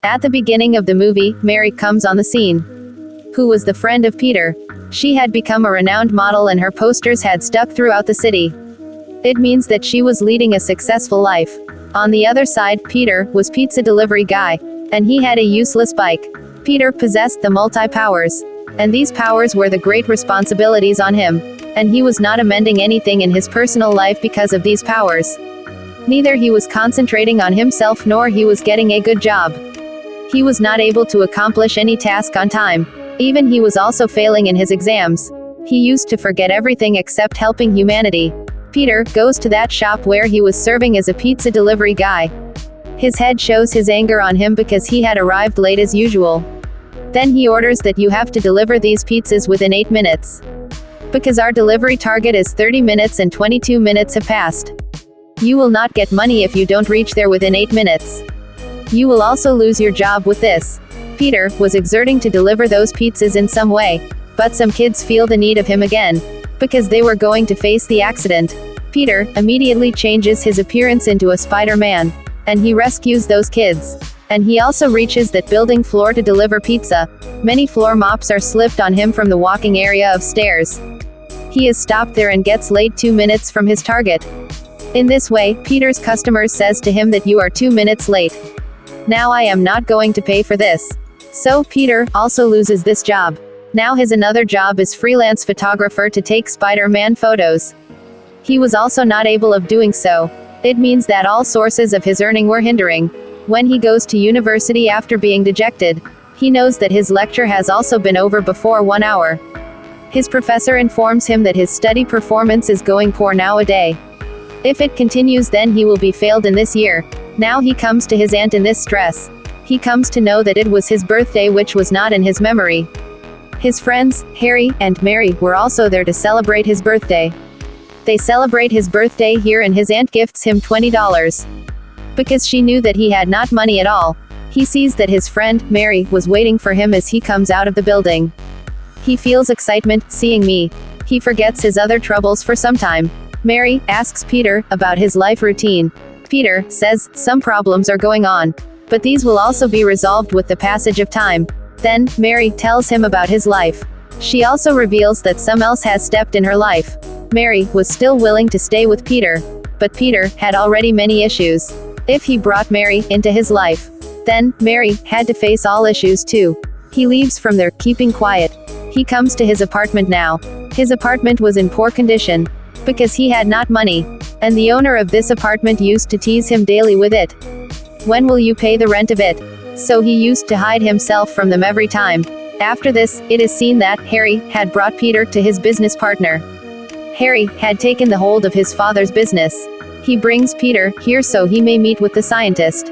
At the beginning of the movie, Mary comes on the scene. Who was the friend of Peter? She had become a renowned model and her posters had stuck throughout the city. It means that she was leading a successful life. On the other side, Peter was pizza delivery guy, and he had a useless bike. Peter possessed the multi-powers, and these powers were the great responsibilities on him, and he was not amending anything in his personal life because of these powers. Neither he was concentrating on himself nor he was getting a good job. He was not able to accomplish any task on time. Even he was also failing in his exams. He used to forget everything except helping humanity. Peter goes to that shop where he was serving as a pizza delivery guy. His head shows his anger on him because he had arrived late as usual. Then he orders that you have to deliver these pizzas within 8 minutes. Because our delivery target is 30 minutes and 22 minutes have passed. You will not get money if you don't reach there within 8 minutes. You will also lose your job with this. Peter was exerting to deliver those pizzas in some way, but some kids feel the need of him again, because they were going to face the accident. Peter immediately changes his appearance into a Spider-Man, and he rescues those kids. And he also reaches that building floor to deliver pizza. Many floor mops are slipped on him from the walking area of stairs. He is stopped there and gets late 2 minutes from his target. In this way, Peter's customers says to him that you are 2 minutes late. Now I am not going to pay for this. So, Peter also loses this job. Now his another job is freelance photographer to take Spider-Man photos. He was also not able of doing so. It means that all sources of his earning were hindering. When he goes to university after being dejected, he knows that his lecture has also been over before 1 hour. His professor informs him that his study performance is going poor nowadays. If it continues, then he will be failed in this year. Now he comes to his aunt in this stress. He comes to know that it was his birthday which was not in his memory. His friends, Harry and Mary, were also there to celebrate his birthday. They celebrate his birthday here and his aunt gifts him $20. Because she knew that he had not money at all. He sees that his friend, Mary, was waiting for him as he comes out of the building. He feels excitement, seeing me. He forgets his other troubles for some time. Mary asks Peter about his life routine. Peter says, some problems are going on, but these will also be resolved with the passage of time. Then, Mary tells him about his life. She also reveals that someone else has stepped in her life. Mary was still willing to stay with Peter, but Peter had already many issues. If he brought Mary into his life, then Mary had to face all issues too. He leaves from there, keeping quiet. He comes to his apartment now. His apartment was in poor condition, because he had not money, and the owner of this apartment used to tease him daily with it. When will you pay the rent of it? So he used to hide himself from them every time. After this, it is seen that Harry had brought Peter to his business partner. Harry had taken the hold of his father's business. He brings Peter here so he may meet with the scientist.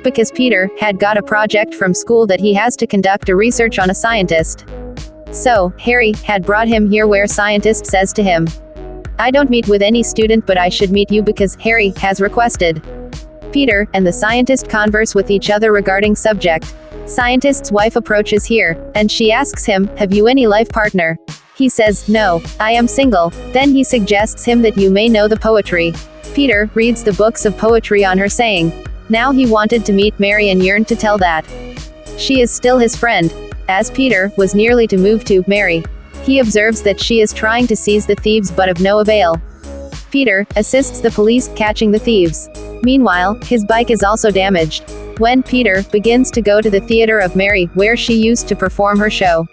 Because Peter had got a project from school that he has to conduct a research on a scientist. So, Harry had brought him here where scientist says to him, I don't meet with any student but I should meet you because Harry has requested. Peter and the scientist converse with each other regarding subject. Scientist's wife approaches here, and she asks him, have you any life partner? He says, no, I am single. Then he suggests him that you may know the poetry. Peter reads the books of poetry on her saying. Now he wanted to meet Mary and yearned to tell that she is still his friend. As Peter was nearly to move to Mary, he observes that she is trying to seize the thieves but of no avail. Peter assists the police catching the thieves. Meanwhile, his bike is also damaged. When Peter begins to go to the theater of Mary, where she used to perform her show,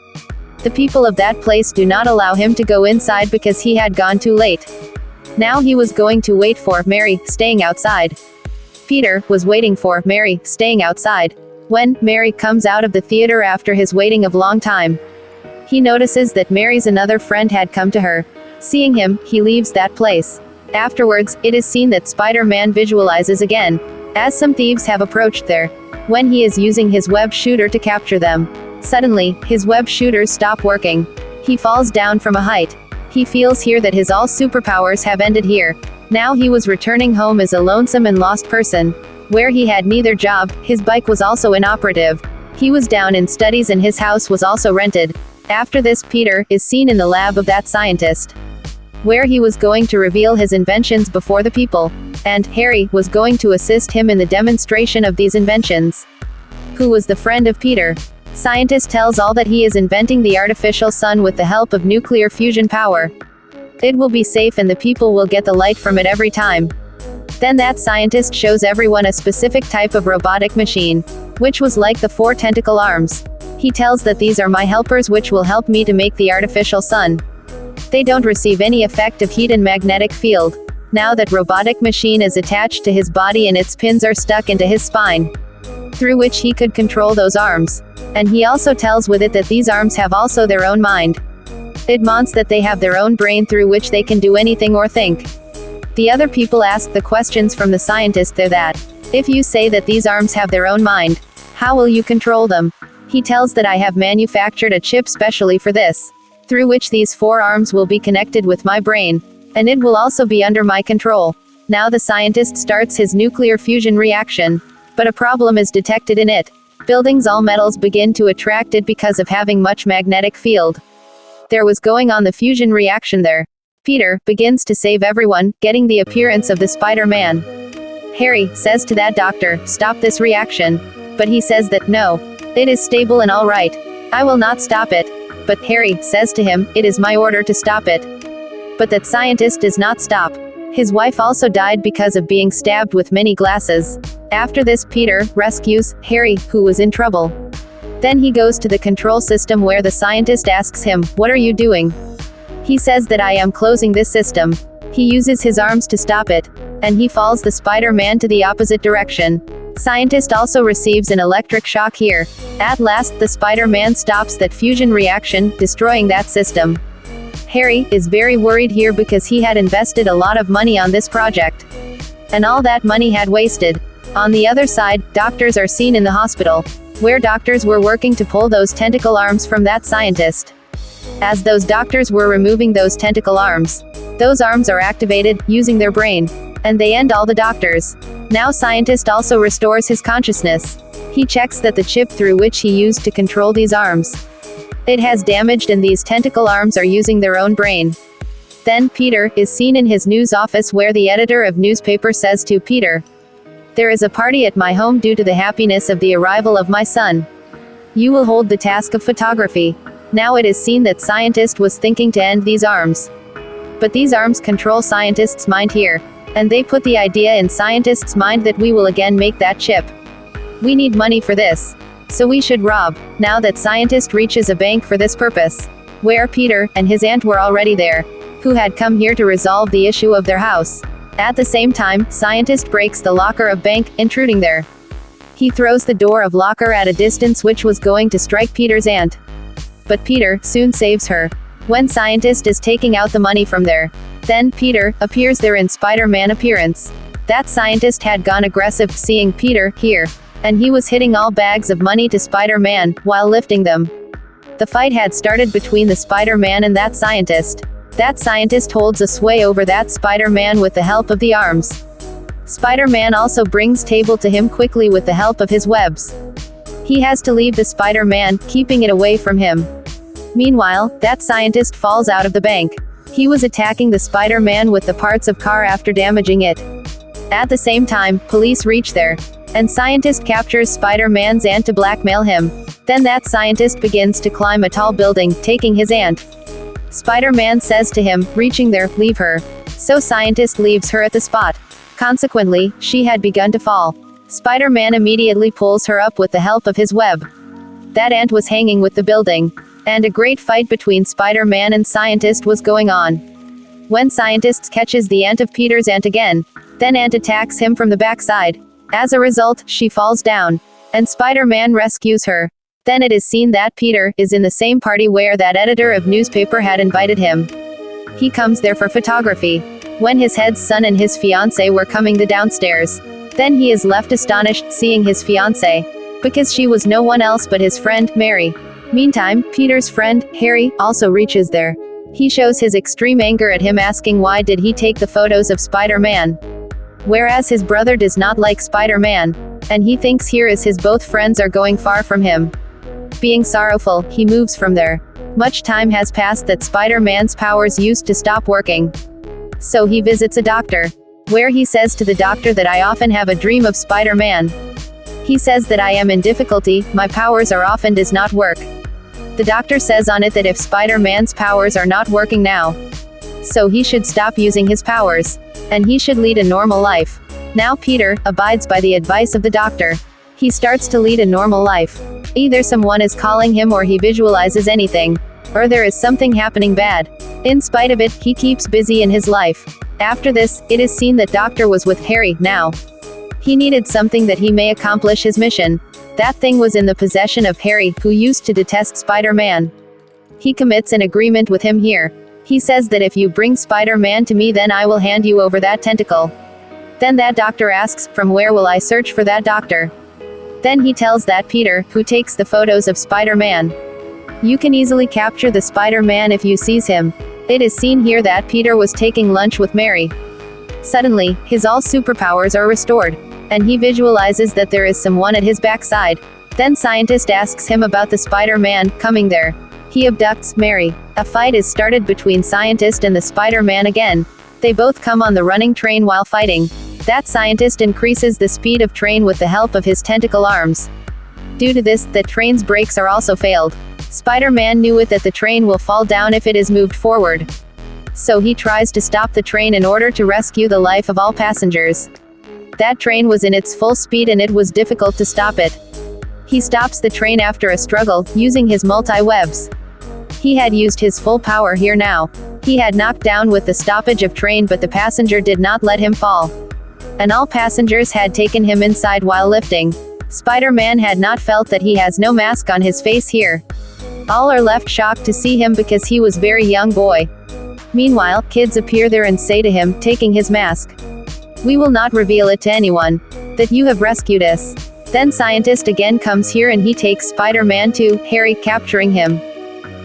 the people of that place do not allow him to go inside because he had gone too late. Now he was going to wait for Mary, staying outside. Peter was waiting for Mary, staying outside. When Mary comes out of the theater after his waiting of long time, he notices that Mary's another friend had come to her. Seeing him, he leaves that place. Afterwards, it is seen that Spider-Man visualizes again, as some thieves have approached there. When he is using his web shooter to capture them, suddenly, his web shooters stop working. He falls down from a height. He feels here that his all superpowers have ended here. Now he was returning home as a lonesome and lost person, where he had neither job, his bike was also inoperative. He was down in studies and his house was also rented. After this, Peter is seen in the lab of that scientist, where he was going to reveal his inventions before the people, and Harry was going to assist him in the demonstration of these inventions. who was the friend of Peter. Scientist tells all that he is inventing the artificial sun with the help of nuclear fusion power. It will be safe and the people will get the light from it every time. Then that scientist shows everyone a specific type of robotic machine, which was like the 4 tentacle arms. He tells that these are my helpers which will help me to make the artificial sun. They don't receive any effect of heat and magnetic field. Now that robotic machine is attached to his body and its pins are stuck into his spine, through which he could control those arms. And he also tells with it that these arms have also their own mind. It means that they have their own brain through which they can do anything or think. The other people ask the questions from the scientist there that, if you say that these arms have their own mind, how will you control them? He tells that I have manufactured a chip specially for this, through which these 4 arms will be connected with my brain, and it will also be under my control. Now the scientist starts his nuclear fusion reaction, but a problem is detected in it. Buildings, all metals begin to attract it because of having much magnetic field. There was going on the fusion reaction there. Peter begins to save everyone, getting the appearance of the Spider-Man. Harry says to that doctor, stop this reaction. But he says that, no, it is stable and all right. I will not stop it. But Harry says to him, it is my order to stop it. But that scientist does not stop. His wife also died because of being stabbed with many glasses. After this, Peter rescues Harry, who was in trouble. Then he goes to the control system where the scientist asks him, what are you doing? He says that I am closing this system. He uses his arms to stop it, and he falls the Spider-Man to the opposite direction. Scientist also receives an electric shock here. At last, the Spider-Man stops that fusion reaction, destroying that system. Harry is very worried here because he had invested a lot of money on this project, and all that money had wasted. On the other side, doctors are seen in the hospital, where doctors were working to pull those tentacle arms from that scientist. As those doctors were removing those tentacle arms, those arms are activated, using their brain, and they end all the doctors. Now scientist also restores his consciousness. He checks that the chip through which he used to control these arms, it has damaged and these tentacle arms are using their own brain. Then Peter is seen in his news office where the editor of newspaper says to Peter, there is a party at my home due to the happiness of the arrival of my son. You will hold the task of photography. Now it is seen that scientist was thinking to end these arms. But these arms control scientist's mind here, and they put the idea in scientist's mind that we will again make that chip. We need money for this, so we should rob. Now that scientist reaches a bank for this purpose, where Peter and his aunt were already there, who had come here to resolve the issue of their house. At the same time, scientist breaks the locker of bank, intruding there. He throws the door of locker at a distance which was going to strike Peter's aunt. But Peter soon saves her. When scientist is taking out the money from there, then Peter appears there in Spider-Man appearance. That scientist had gone aggressive, seeing Peter here, and he was hitting all bags of money to Spider-Man, while lifting them. The fight had started between the Spider-Man and that scientist. That scientist holds a sway over that Spider-Man with the help of the arms. Spider-Man also brings table to him quickly with the help of his webs. He has to leave the Spider-Man, keeping it away from him. Meanwhile, that scientist falls out of the bank. He was attacking the Spider-Man with the parts of car after damaging it. At the same time, police reach there, and scientist captures Spider-Man's aunt to blackmail him. Then that scientist begins to climb a tall building, taking his aunt. Spider-Man says to him, reaching there, leave her. So scientist leaves her at the spot. Consequently, she had begun to fall. Spider-Man immediately pulls her up with the help of his web. That aunt was hanging with the building, and a great fight between Spider-Man and scientist was going on. When scientist catches the aunt of Peter's aunt again, then aunt attacks him from the backside. As a result, she falls down, and Spider-Man rescues her. Then it is seen that Peter is in the same party where that editor of newspaper had invited him. He comes there for photography. When his head's son and his fiancée were coming the downstairs, then he is left astonished seeing his fiancée, because she was no one else but his friend, Mary. Meantime, Peter's friend, Harry, also reaches there. He shows his extreme anger at him, asking why did he take the photos of Spider-Man. Whereas his brother does not like Spider-Man, and he thinks here is his both friends are going far from him. Being sorrowful, he moves from there. Much time has passed that Spider-Man's powers used to stop working. So he visits a doctor, where he says to the doctor that I often have a dream of Spider-Man. He says that I am in difficulty, my powers are off and does not work. The doctor says on it that if Spider-Man's powers are not working now, so he should stop using his powers, and he should lead a normal life. Now Peter abides by the advice of the doctor. He starts to lead a normal life. Either someone is calling him or he visualizes anything, or there is something happening bad. In spite of it, he keeps busy in his life. After this, it is seen that Doctor was with Harry now. He needed something that he may accomplish his mission. That thing was in the possession of Harry, who used to detest Spider-Man. He commits an agreement with him here. He says that if you bring Spider-Man to me, then I will hand you over that tentacle. Then that doctor asks, from where will I search for that doctor? Then he tells that Peter, who takes the photos of Spider-Man. You can easily capture the Spider-Man if you seize him. It is seen here that Peter was taking lunch with Mary. Suddenly, his all superpowers are restored, and he visualizes that there is someone at his backside. Then scientist asks him about the Spider-Man coming there. He abducts Mary. A fight is started between scientist and the Spider-Man again. They both come on the running train while fighting. That scientist increases the speed of train with the help of his tentacle arms. Due to this, the train's brakes are also failed. Spider-Man knew it that the train will fall down if it is moved forward. So he tries to stop the train in order to rescue the life of all passengers. That train was in its full speed and it was difficult to stop it. He stops the train after a struggle, using his multi-webs. He had used his full power here now. He had knocked down with the stoppage of train, but the passenger did not let him fall. And all passengers had taken him inside while lifting. Spider-Man had not felt that he has no mask on his face here. All are left shocked to see him because he was very young boy. Meanwhile, kids appear there and say to him, taking his mask, "We will not reveal it to anyone, that you have rescued us." Then scientist again comes here and he takes Spider-Man to Harry, capturing him.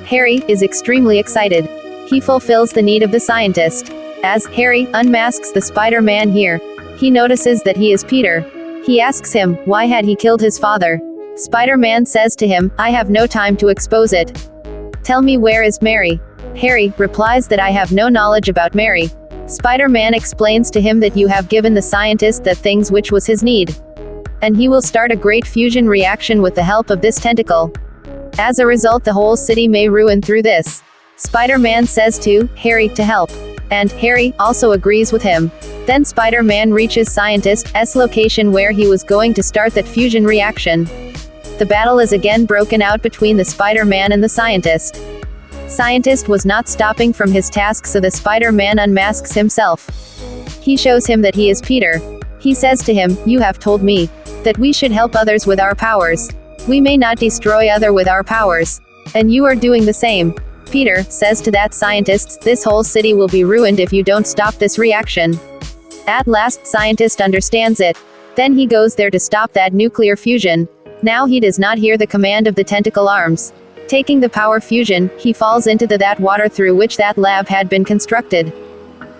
Harry is extremely excited. He fulfills the need of the scientist. As Harry unmasks the Spider-Man here, he notices that he is Peter. He asks him, why had he killed his father? Spider-Man says to him, I have no time to expose it. Tell me, where is Mary? Harry replies that I have no knowledge about Mary. Spider-Man explains to him that you have given the scientist the things which was his need. And he will start a great fusion reaction with the help of this tentacle. As a result, the whole city may ruin through this. Spider-Man says to Harry to help. And Harry also agrees with him. Then Spider-Man reaches scientist's location where he was going to start that fusion reaction. The battle is again broken out between the Spider-Man and the scientist. Scientist was not stopping from his task, so the Spider-Man unmasks himself. He shows him that he is Peter. He says to him, you have told me that we should help others with our powers. We may not destroy other with our powers. And you are doing the same. Peter says to that scientist, this whole city will be ruined if you don't stop this reaction. At last, scientist understands it. Then he goes there to stop that nuclear fusion. Now he does not hear the command of the tentacle arms. Taking the power fusion, he falls into that water through which that lab had been constructed.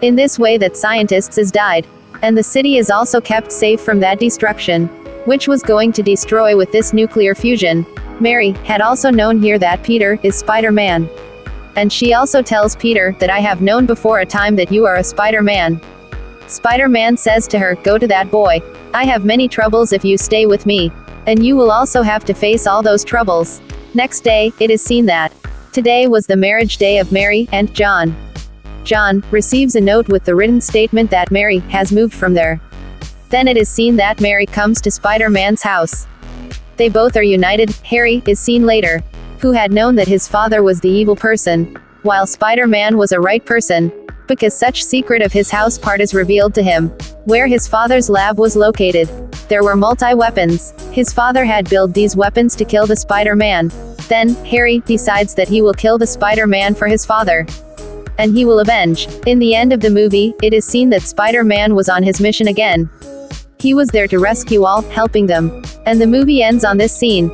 In this way that scientists has died. And the city is also kept safe from that destruction, which was going to destroy with this nuclear fusion. Mary had also known here that Peter is Spider-Man. And she also tells Peter that I have known before a time that you are a Spider-Man. Spider-Man says to her, go to that boy. I have many troubles if you stay with me. And you will also have to face all those troubles. Next day, it is seen that today was the marriage day of Mary and John. John receives a note with the written statement that Mary has moved from there. Then it is seen that Mary comes to Spider-Man's house. They both are united. Harry is seen later, who had known that his father was the evil person, while Spider-Man was a right person, because such secret of his house part is revealed to him. Where his father's lab was located, there were multi-weapons. His father had built these weapons to kill the Spider-Man. Then, Harry decides that he will kill the Spider-Man for his father. And he will avenge. In the end of the movie, it is seen that Spider-Man was on his mission again. He was there to rescue all, helping them. And the movie ends on this scene.